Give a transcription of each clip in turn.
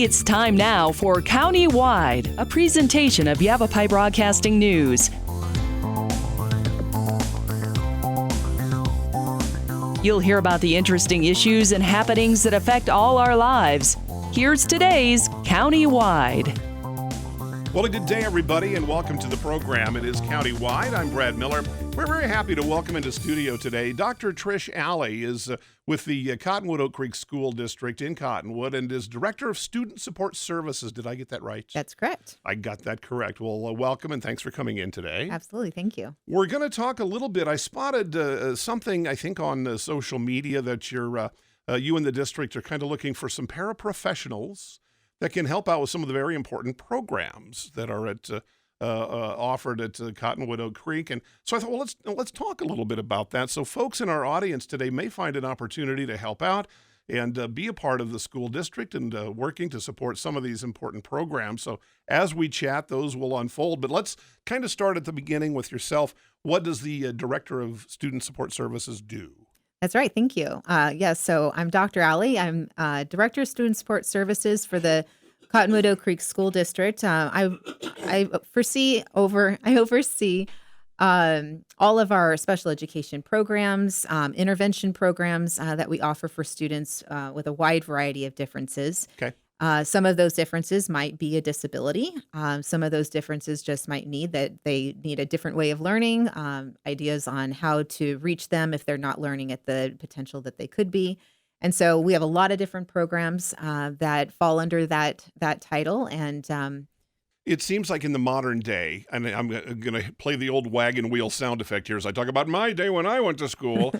It's time now for County-Wide, a presentation of Yavapai Broadcasting News. You'll hear about the interesting issues and happenings that affect all our lives. Here's today's County-Wide. Well, a good day, everybody, and welcome to the program. It is County-Wide. I'm Brad Miller. We're very happy to welcome into studio today Dr. Trish Alley is with the Cottonwood-Oak Creek School District in Cottonwood and is Director of Student Support Services. Did I get that right? That's correct. I got that correct. Well, welcome and thanks for coming in today. Absolutely. Thank you. We're going to talk a little bit. I spotted something, I think, on social media that you and the district are kind of looking for some paraprofessionals that can help out with some of the very important programs that are offered at Cottonwood-Oak Creek. And so I thought, well, let's talk a little bit about that. So folks in our audience today may find an opportunity to help out and be a part of the school district and working to support some of these important programs. So as we chat, those will unfold. But let's kind of start at the beginning with yourself. What does the Director of Student Support Services do? That's right. Thank you. Yes. So I'm Dr. Alley. I'm Director of Student Support Services for the Cottonwood-Oak Creek School District. I oversee all of our special education programs, intervention programs that we offer for students with a wide variety of differences. Okay. Some of those differences might be a disability. Some of those differences just might need that they need a different way of learning, ideas on how to reach them if they're not learning at the potential that they could be. And so we have a lot of different programs that fall under that title. And it seems like in the modern day, and I'm going to play the old wagon wheel sound effect here as I talk about my day when I went to school,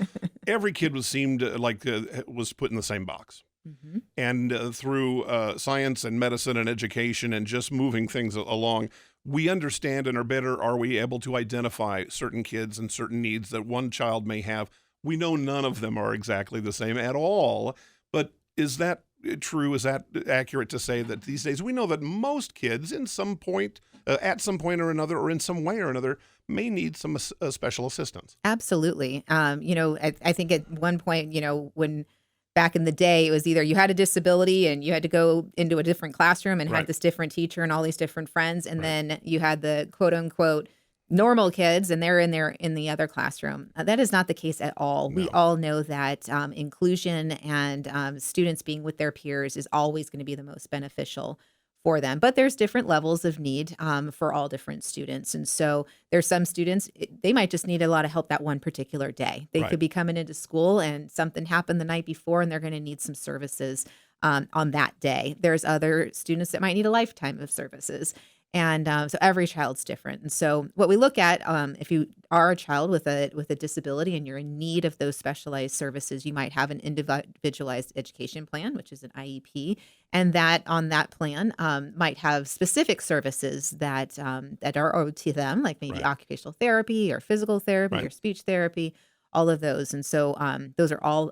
every kid seemed like was put in the same box. Mm-hmm. And through science and medicine and education and just moving things along, we understand and are we able to identify certain kids and certain needs that one child may have. We know none of them are exactly the same at all, but is that true? Is that accurate to say that these days we know that most kids at some point or another, or in some way or another, may need some special assistance? Absolutely. I think at one point, when back in the day, it was either you had a disability and you had to go into a different classroom and had this different teacher and all these different friends. And then you had the quote unquote normal kids and they're in the other classroom. That is not the case at all. No. We all know that inclusion and students being with their peers is always going to be the most beneficial for them. But there's different levels of need for all different students. And so there's some students, they might just need a lot of help that one particular day. They could be coming into school and something happened the night before and they're going to need some services on that day. There's other students that might need a lifetime of services. And so every child's different. And so what we look at, if you are a child with a disability and you're in need of those specialized services, you might have an individualized education plan, which is an IEP. And that on that plan might have specific services that are owed to them, like maybe occupational therapy or physical therapy or speech therapy, all of those. And so those are all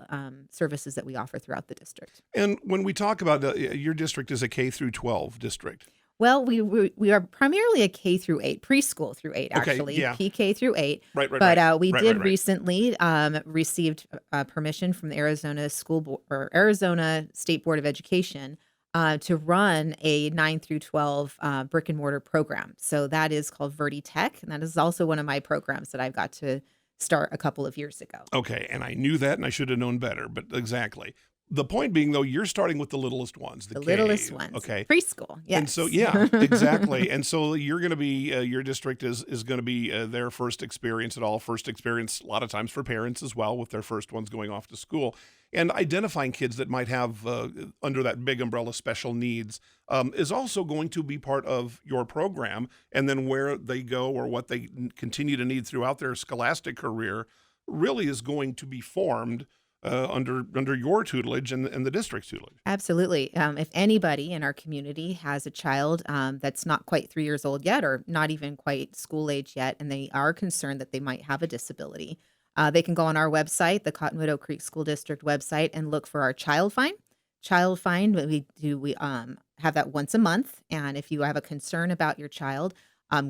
services that we offer throughout the district. And when we talk about your district is a K through 12 district. Well, we are primarily a K through 8, preschool through 8, actually, PK through 8. Right. But we did recently received permission from the Arizona State Board of Education to run a 9 through 12 brick and mortar program. So that is called Verdi Tech, and that is also one of my programs that I've got to start a couple of years ago. Okay, and I knew that, and I should have known better, but exactly. The point being, though, you're starting with the littlest ones. The littlest ones. Okay. Preschool, yes. And so, exactly. And so you're going to be, your district is going to be their first experience a lot of times for parents as well, with their first ones going off to school. And identifying kids that might have, under that big umbrella, special needs is also going to be part of your program. And then where they go or what they continue to need throughout their scholastic career really is going to be formed under your tutelage and the district's tutelage. Absolutely. If anybody in our community has a child that's not quite 3 years old yet or not even quite school age yet, and they are concerned that they might have a disability, they can go on our website, the Cottonwood-Oak Creek School District website, and look for our Child Find. Child Find, we have that once a month. And if you have a concern about your child,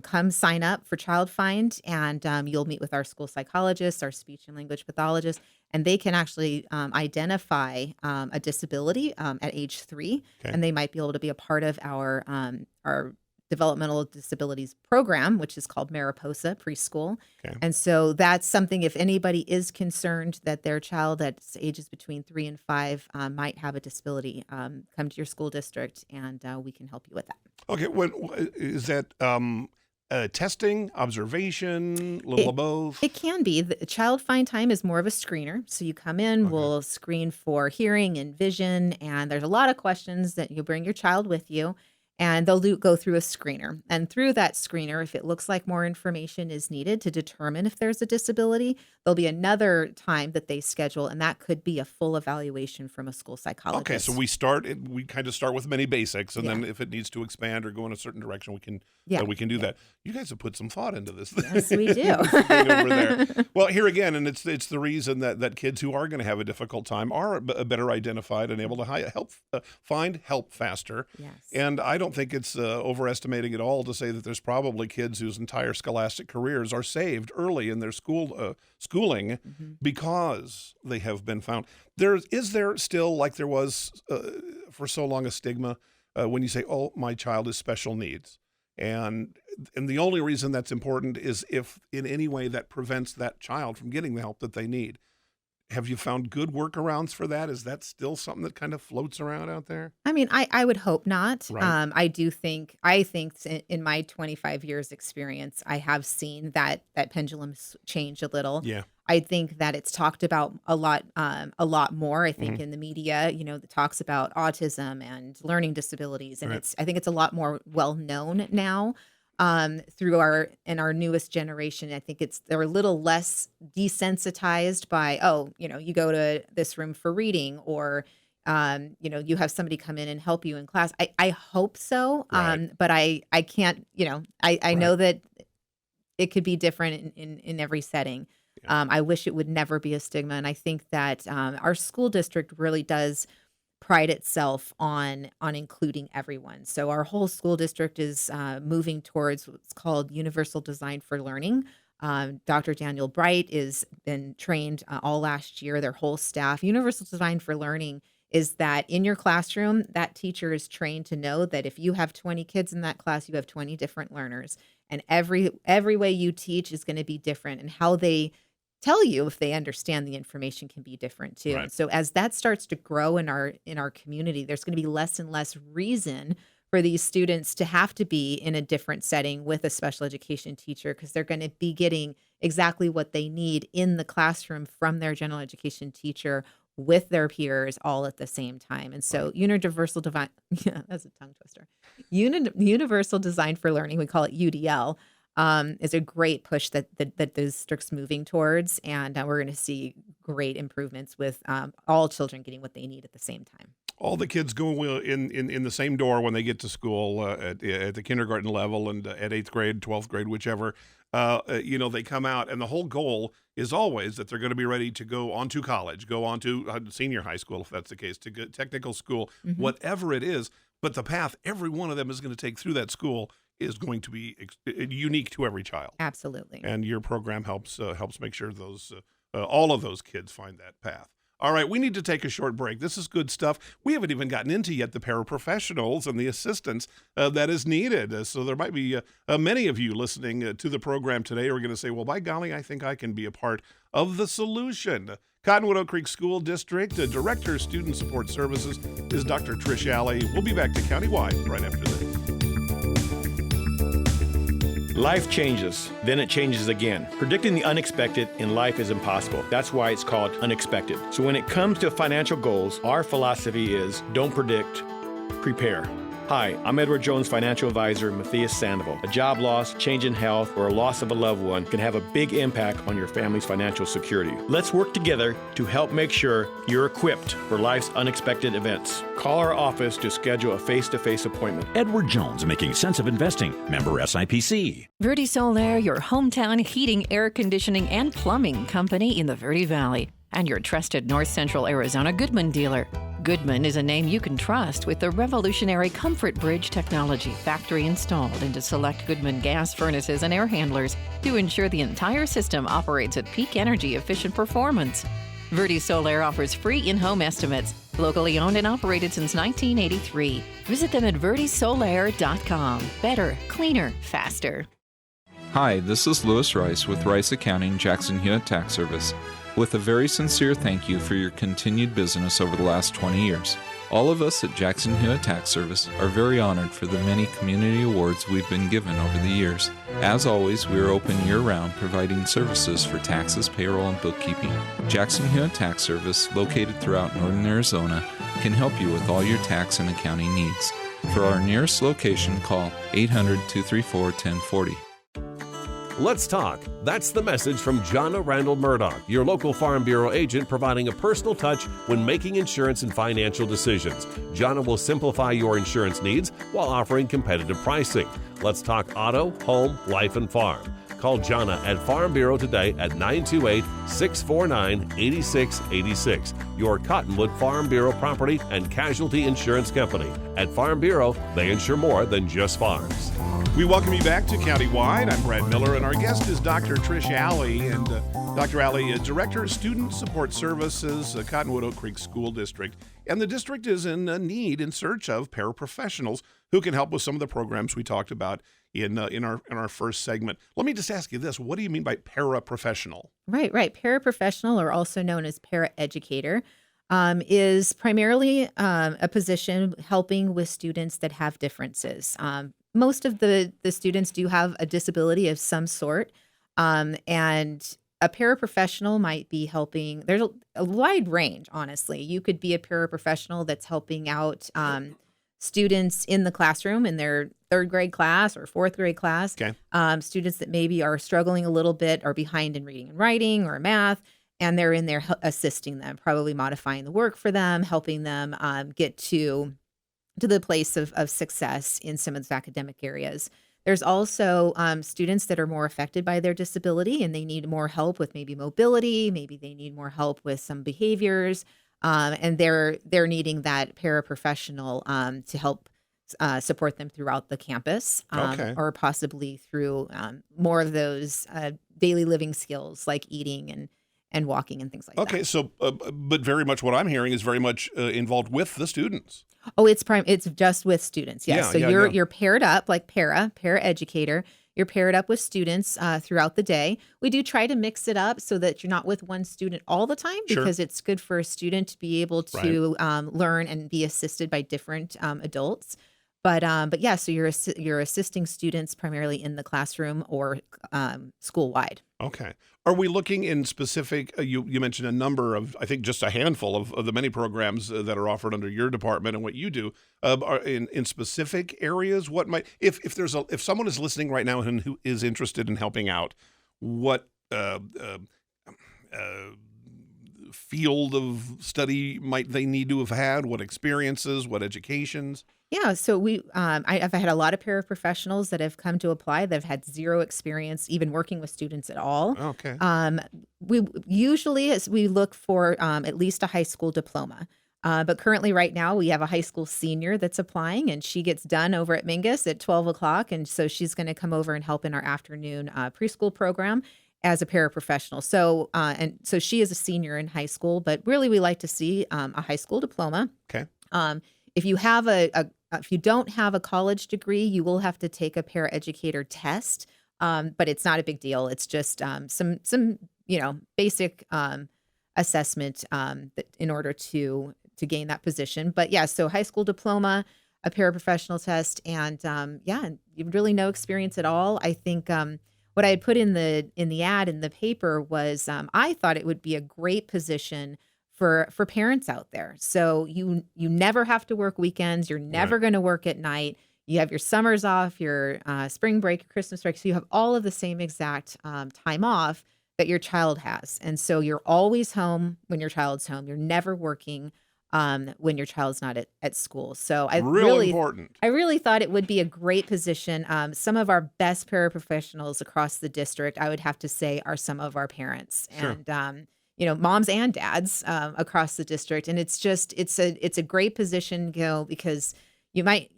come sign up for Child Find, and you'll meet with our school psychologist, our speech and language pathologist, and they can actually identify a disability at age 3, Okay. and they might be able to be a part of our developmental disabilities program, which is called Mariposa Preschool. Okay. And so that's something, if anybody is concerned that their child that's ages between 3 and 5 might have a disability, come to your school district and we can help you with that. Okay. Is that testing, observation, a little of both? It can be. The Child Find Time is more of a screener. So you come in, Okay. we'll screen for hearing and vision, and there's a lot of questions that you bring your child with you. And they'll go through a screener. And through that screener, if it looks like more information is needed to determine if there's a disability, there'll be another time that they schedule, and that could be a full evaluation from a school psychologist. Okay, so we kind of start with many basics, and then if it needs to expand or go in a certain direction, we can do that. You guys have put some thought into this. Yes, we do. Thing over there. Well, here again, and it's the reason that kids who are going to have a difficult time are better identified and able to find help faster. Yes. And I don't think it's overestimating at all to say that there's probably kids whose entire scholastic careers are saved early in their schooling because they have been found. Is there still, like there was for so long, a stigma when you say, "Oh, my child is special needs," and the only reason that's important is if in any way that prevents that child from getting the help that they need. Have you found good workarounds for that? Is that still something that kind of floats around out there? I mean, I would hope not. Right. I think in my 25 years experience, I have seen that pendulum change a little. Yeah. I think that it's talked about a lot more. I think in the media, that talks about autism and learning disabilities, and Right. I think it's a lot more well known now. Through our newest generation, I think they're a little less desensitized by, you go to this room for reading, or you have somebody come in and help you in class. I hope so. Right. But I can't, I know that it could be different in every setting. Yeah. I wish it would never be a stigma. And I think that our school district really does pride itself on including everyone. So our whole school district is moving towards what's called Universal Design for Learning. Dr. Daniel Bright has been trained all last year, their whole staff. Universal Design for Learning is that in your classroom, that teacher is trained to know that if you have 20 kids in that class, you have 20 different learners. And every way you teach is going to be different, and how they tell you if they understand the information can be different too. Right. So as that starts to grow in our community, there's going to be less and less reason for these students to have to be in a different setting with a special education teacher, because they're going to be getting exactly what they need in the classroom from their general education teacher with their peers all at the same time. And so Universal Design, that's a tongue twister. Universal Design for Learning, we call it UDL, is a great push that the district's moving towards, and we're going to see great improvements with all children getting what they need at the same time. All the kids go in the same door when they get to school at the kindergarten level, and at 8th grade, 12th grade, whichever. They come out, and the whole goal is always that they're going to be ready to go on to college, go on to senior high school, if that's the case, to go technical school, whatever it is. But the path every one of them is going to take through that school is going to be unique to every child. Absolutely. And your program helps make sure those all of those kids find that path. All right, we need to take a short break. This is good stuff. We haven't even gotten into yet the paraprofessionals and the assistance that is needed. So there might be many of you listening to the program today who are going to say, well, by golly, I think I can be a part of the solution. Cottonwood Oak Creek School District Director of Student Support Services is Dr. Trish Alley. We'll be back to Countywide right after this. Life changes, then it changes again. Predicting the unexpected in life is impossible. That's why it's called unexpected. So when it comes to financial goals, our philosophy is don't predict, prepare. Hi, I'm Edward Jones financial advisor Matthias Sandoval. A job loss, change in health, or a loss of a loved one can have a big impact on your family's financial security. Let's work together to help make sure you're equipped for life's unexpected events. Call our office to schedule a face-to-face appointment. Edward Jones, making sense of investing. Member SIPC. Verde Solaire, your hometown heating, air conditioning, and plumbing company in the Verde Valley, and your trusted North Central Arizona Goodman dealer. Goodman is a name you can trust with the revolutionary Comfort Bridge technology, factory installed into select Goodman gas furnaces and air handlers to ensure the entire system operates at peak energy efficient performance. Verde Solar offers free in-home estimates. Locally owned and operated since 1983. Visit them at verdesolar.com. Better, cleaner, faster. Hi, this is Lewis Rice with Rice Accounting, Jackson Hewitt Tax Service, with a very sincere thank you for your continued business over the last 20 years. All of us at Jackson Hewitt Tax Service are very honored for the many community awards we've been given over the years. As always, we are open year-round, providing services for taxes, payroll, and bookkeeping. Jackson Hewitt Tax Service, located throughout northern Arizona, can help you with all your tax and accounting needs. For our nearest location, call 800-234-1040. Let's talk. That's the message from Jonna Randall Murdoch, your local Farm Bureau agent, providing a personal touch when making insurance and financial decisions. Jonna will simplify your insurance needs while offering competitive pricing. Let's talk auto, home, life, and farm. Call Jonna at Farm Bureau today at 928-649-8686. Your Cottonwood Farm Bureau property and casualty insurance company. At Farm Bureau, they insure more than just farms. We welcome you back to Countywide. I'm Brad Miller, and our guest is Dr. Trish Alley. And Dr. Alley, Director of Student Support Services, Cottonwood Oak Creek School District. And the district is in search of paraprofessionals who can help with some of the programs we talked about in our first segment. Let me just ask you this. What do you mean by paraprofessional? Right. Paraprofessional, or also known as paraeducator, is primarily a position helping with students that have differences. Most of the students do have a disability of some sort, and a paraprofessional might be helping. There's a wide range, honestly. You could be a paraprofessional that's helping out students in the classroom in their third grade class or fourth grade class. Okay. Students that maybe are struggling a little bit, are behind in reading and writing or math, and they're in there assisting them, probably modifying the work for them, helping them get to the place of success in some of those academic areas. There's also students that are more affected by their disability, and they need more help with maybe mobility. Maybe they need more help with some behaviors, and they're needing that paraprofessional to help support them throughout the campus, or possibly through more of those daily living skills like eating and walking and things like that. Okay, so but very much what I'm hearing is very much involved with the students. Oh, it's just with students. Yes. Yeah, You're paired up like paraeducator. You're paired up with students throughout the day. We do try to mix it up so that you're not with one student all the time, because it's good for a student to be able to learn and be assisted by different adults. But yeah, so you're assisting students primarily in the classroom or school wide. Okay. Are we looking in specific, you mentioned a number of, I think just a handful of the many programs that are offered under your department and what you do, are in specific areas? What might, if someone is listening right now and who is interested in helping out, what field of study might they need to have had? What experiences, what educations? Yeah, so I've had a lot of paraprofessionals that have come to apply that have had zero experience even working with students at all. Okay. We usually, as we look for at least a high school diploma. But currently right now we have a high school senior that's applying, and she gets done over at Mingus at 12 o'clock. And so she's going to come over and help in our afternoon preschool program as a paraprofessional. So so she is a senior in high school, but really we like to see a high school diploma. Okay. If you have if you don't have a college degree, you will have to take a paraeducator test, but it's not a big deal. It's just some basic assessment in order to gain that position. But yeah, so high school diploma, a paraprofessional test, and really no experience at all. I think what I had put in the ad in the paper was I thought it would be a great position for parents out there. So you never have to work weekends. You're never going to work at night. You have your summers off, your spring break, your Christmas break. So you have all of the same exact time off that your child has. And so you're always home when your child's home. You're never working when your child's not at school. So I really thought it would be a great position. Some of our best paraprofessionals across the district, I would have to say, are some of our parents. Sure. And moms and dads across the district. And it's a great position, because you might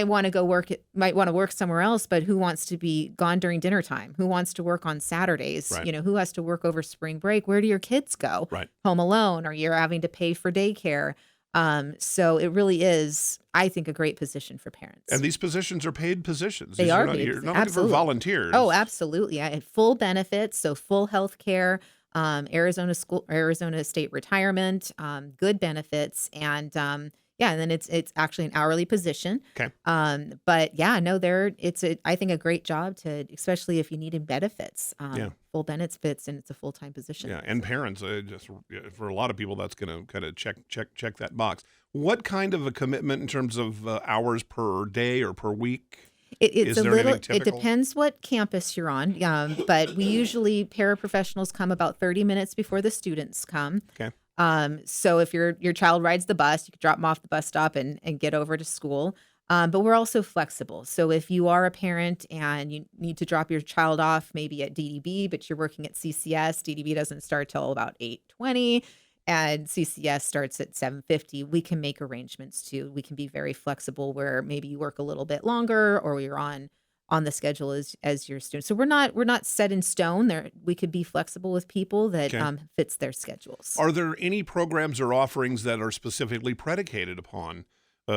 want to go work somewhere else, but who wants to be gone during dinner time? Who wants to work on Saturdays? Right. Who has to work over spring break? Where do your kids go? Right. Home alone, or you're having to pay for daycare. So it really is, I think, a great position for parents. And these positions are paid positions. They are paid. You're not looking for volunteers. Oh, absolutely. I had full benefits, so full health care, Arizona state retirement, good benefits, and and then it's actually an hourly position. Okay. But yeah, no, I think a great job especially if you needed benefits. Full benefits, and it's a full-time position. Yeah, and parents, for a lot of people, that's going to kind of check that box. What kind of a commitment in terms of hours per day or per week? It depends what campus you're on. But we usually, paraprofessionals come about 30 minutes before the students come. Okay. So if your child rides the bus, you can drop them off the bus stop and get over to school. But we're also flexible. So if you are a parent and you need to drop your child off maybe at DDB, but you're working at CCS, DDB doesn't start till about 8:20 and CCS starts at 7:50, we can make arrangements too. We can be very flexible where maybe you work a little bit longer or you're on the schedule as your student. So we're not set in stone. We could be flexible with people that fits their schedules. Are there any programs or offerings that are specifically predicated upon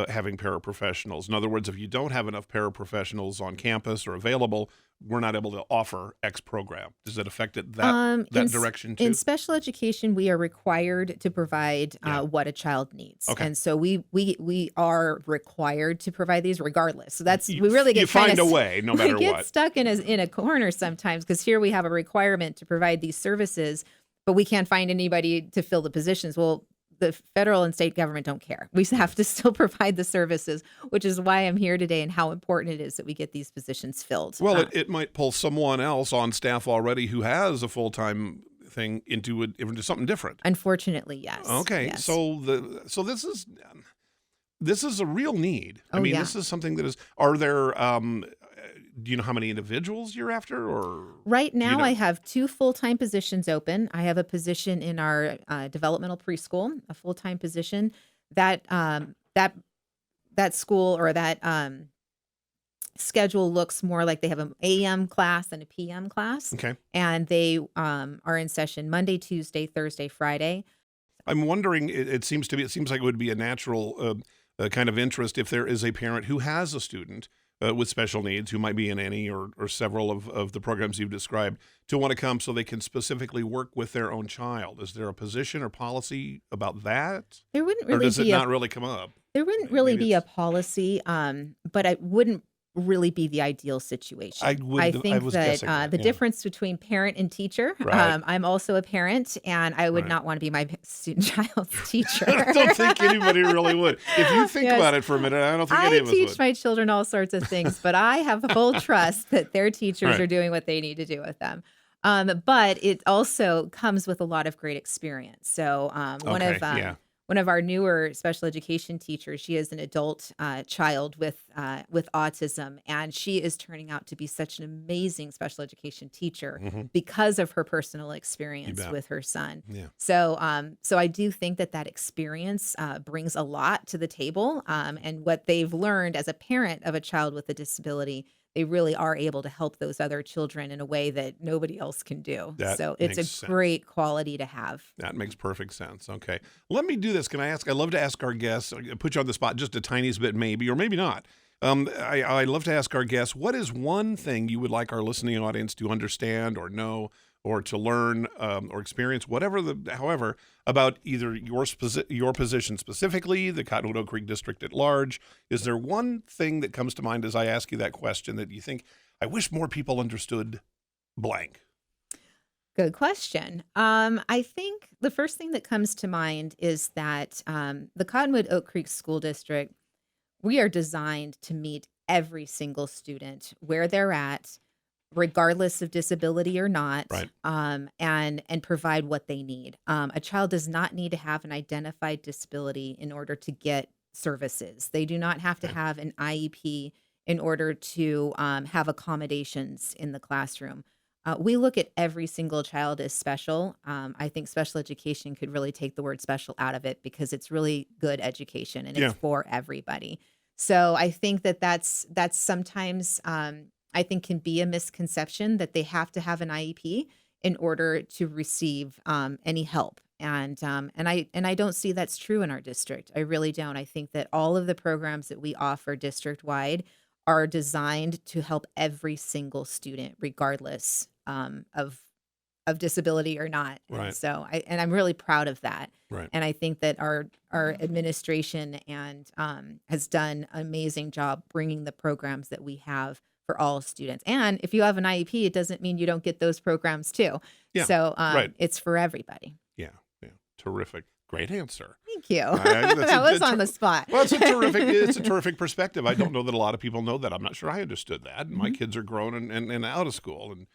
having paraprofessionals? In other words, if you don't have enough paraprofessionals on campus or available, we're not able to offer X program. Does it affect it that direction too? In special education, we are required to provide what a child needs. Okay. And so we are required to provide these regardless. So we really get you find a way no matter what. We get stuck in a corner sometimes because here we have a requirement to provide these services, but we can't find anybody to fill the positions. Well, the federal and state government don't care. We have to still provide the services, which is why I'm here today and how important it is that we get these positions filled. Well, it might pull someone else on staff already who has a full-time thing into something different. Unfortunately, yes. Okay, yes. so this is a real need. This is something that is. Are there? Do you know how many individuals you're after, or right now I have 2 full-time positions open. I have a position in our developmental preschool, a full-time position. That school or that schedule looks more like they have an AM class and a PM class. Okay, and they are in session Monday, Tuesday, Thursday, Friday. I'm wondering. It seems like it would be a natural kind of interest if there is a parent who has a student with special needs who might be in any or several of the programs you've described to want to come so they can specifically work with their own child. Is there a position or policy about that? There wouldn't really or does it not really come up? There wouldn't really be a policy, but it wouldn't really be the ideal situation. I think that the difference between parent and teacher, right. I'm also a parent and I would not want to be my student child's teacher. I don't think anybody really would. If you think about it for a minute, I don't think any of us would. I teach my children all sorts of things, but I have full trust that their teachers are doing what they need to do with them. But it also comes with a lot of great experience. So one of our newer special education teachers, she is an adult child with autism, and she is turning out to be such an amazing special education teacher because of her personal experience with her son. Yeah. So I do think that experience brings a lot to the table, and what they've learned as a parent of a child with a disability, they really are able to help those other children in a way that nobody else can do. So it's a great quality to have. That makes perfect sense. Okay. Let me do this. Can I ask? I love to ask our guests, put you on the spot just a tiniest bit, maybe, or maybe not. I love to ask our guests, what is one thing you would like our listening audience to understand or know or to learn or experience, however, about either your position specifically, the Cottonwood Oak Creek District at large? Is there one thing that comes to mind as I ask you that question that you think, I wish more people understood blank? Good question. I think the first thing that comes to mind is that the Cottonwood Oak Creek School District, we are designed to meet every single student where they're at, regardless of disability or not, right. And provide what they need. A child does not need to have an identified disability in order to get services. They do not have to have an IEP in order to have accommodations in the classroom. We look at every single child as special. I think special education could really take the word special out of it because it's really good education and it's for everybody. So I think that's sometimes I think can be a misconception that they have to have an IEP in order to receive any help. And I don't see that's true in our district. I really don't. I think that all of the programs that we offer district wide are designed to help every single student, regardless of disability or not. Right. And so I'm really proud of that. Right. And I think that our administration and has done an amazing job bringing the programs that we have for all students. And if you have an IEP, it doesn't mean you don't get those programs too. Yeah, So right. It's for everybody. Yeah. Terrific. Great answer. Thank you. That's That was on the spot. Well, it's a terrific perspective. I don't know that a lot of people know that. I'm not sure I understood that. My kids are grown and out of school, and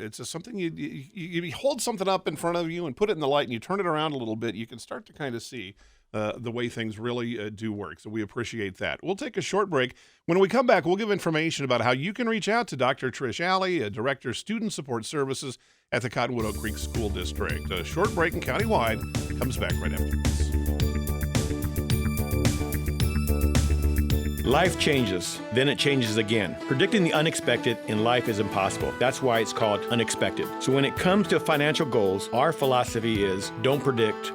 it's just something you hold something up in front of you and put it in the light, and you turn it around a little bit. You can start to kind of see the way things really do work. So we appreciate that. We'll take a short break. When we come back, we'll give information about how you can reach out to Dr. Trish Alley, Director of Student Support Services at the Cottonwood Oak Creek School District. A short break and countywide comes back right after this. Life changes, then it changes again. Predicting the unexpected in life is impossible. That's why it's called unexpected. So when it comes to financial goals, our philosophy is don't predict,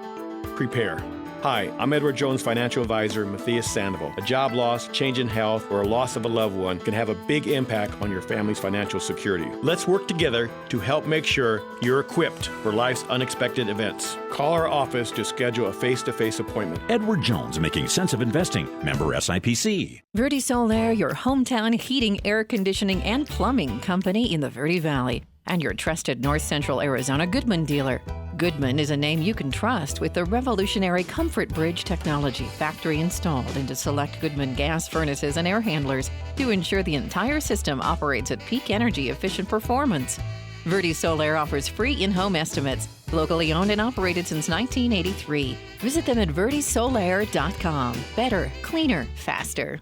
prepare. Hi, I'm Edward Jones financial advisor Matthias Sandoval. A job loss, change in health, or a loss of a loved one can have a big impact on your family's financial security. Let's work together to help make sure you're equipped for life's unexpected events. Call our office to schedule a face-to-face appointment. Edward Jones, making sense of investing. Member SIPC. Verde Solaire, your hometown heating, air conditioning, and plumbing company in the Verde Valley, and your trusted North Central Arizona Goodman dealer. Goodman is a name you can trust with the revolutionary Comfort Bridge technology factory installed into select Goodman gas furnaces and air handlers to ensure the entire system operates at peak energy efficient performance. Verde Solaire offers free in-home estimates, locally owned and operated since 1983. Visit them at verdesolaire.com. Better, cleaner, faster.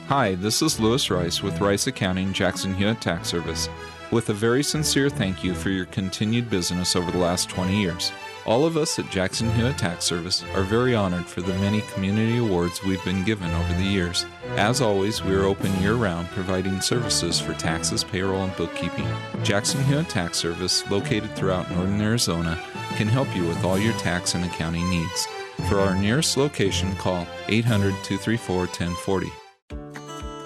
Hi, this is Lewis Rice with Rice Accounting Jackson Hewitt Tax Service, with a very sincere thank you for your continued business over the last 20 years. All of us at Jackson Hewitt Tax Service are very honored for the many community awards we've been given over the years. As always, we are open year-round, providing services for taxes, payroll, and bookkeeping. Jackson Hewitt Tax Service, located throughout northern Arizona, can help you with all your tax and accounting needs. For our nearest location, call 800-234-1040.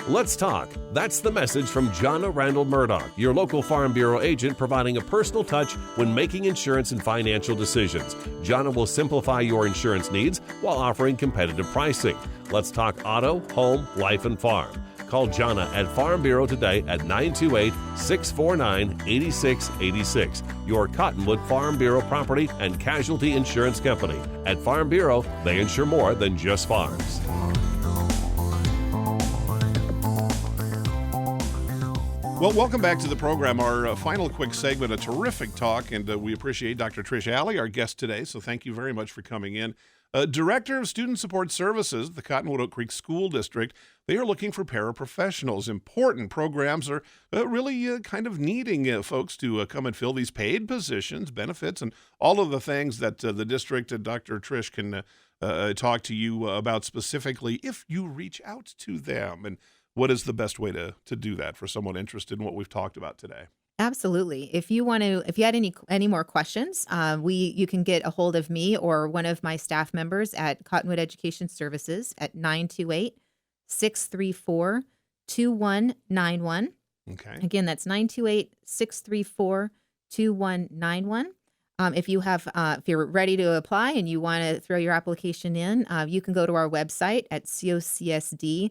Let's talk. That's the message from Jonna Randall Murdoch, your local Farm Bureau agent, providing a personal touch when making insurance and financial decisions. Jonna will simplify your insurance needs while offering competitive pricing. Let's talk auto, home, life, and farm. Call Jonna at Farm Bureau today at 928-649-8686. Your Cottonwood Farm Bureau property and casualty insurance company. At Farm Bureau, they insure more than just farms. Well, welcome back to the program. Our final quick segment, a terrific talk, and we appreciate Dr. Trish Alley, our guest today, so thank you very much for coming in. Director of Student Support Services, the Cottonwood Oak Creek School District. They are looking for paraprofessionals. Important programs are really kind of needing folks to come and fill these paid positions, benefits, and all of the things that the district and Dr. Trish can talk to you about specifically if you reach out to them. And what is the best way to do that for someone interested in what we've talked about today? Absolutely. If you had any more questions, you can get a hold of me or one of my staff members at Cottonwood Education Services at 928-634-2191. Okay. Again, that's 928-634-2191. If you're ready to apply and you want to throw your application in, you can go to our website at COCSD.us.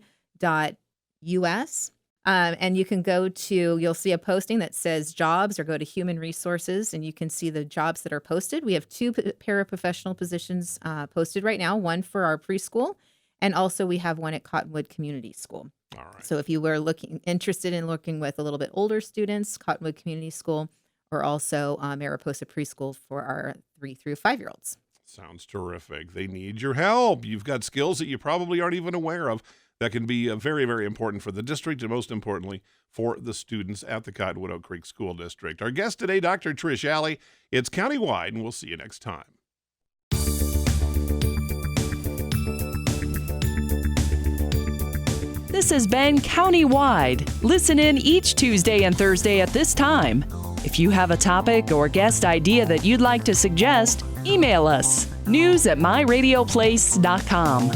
And you can you'll see a posting that says jobs, or go to human resources and you can see the jobs that are posted. We have 2 paraprofessional positions posted right now, one for our preschool, and also we have one at Cottonwood Community School. All right. So if you were interested in looking with a little bit older students, Cottonwood Community School, or also Mariposa Preschool for our 3 through 5-year-olds. Sounds terrific. They need your help. You've got skills that you probably aren't even aware of that can be very, very important for the district and most importantly for the students at the Cottonwood Oak Creek School District. Our guest today, Dr. Trish Alley. It's countywide, and we'll see you next time. This has been Countywide. Listen in each Tuesday and Thursday at this time. If you have a topic or guest idea that you'd like to suggest, email us, news@myradioplace.com.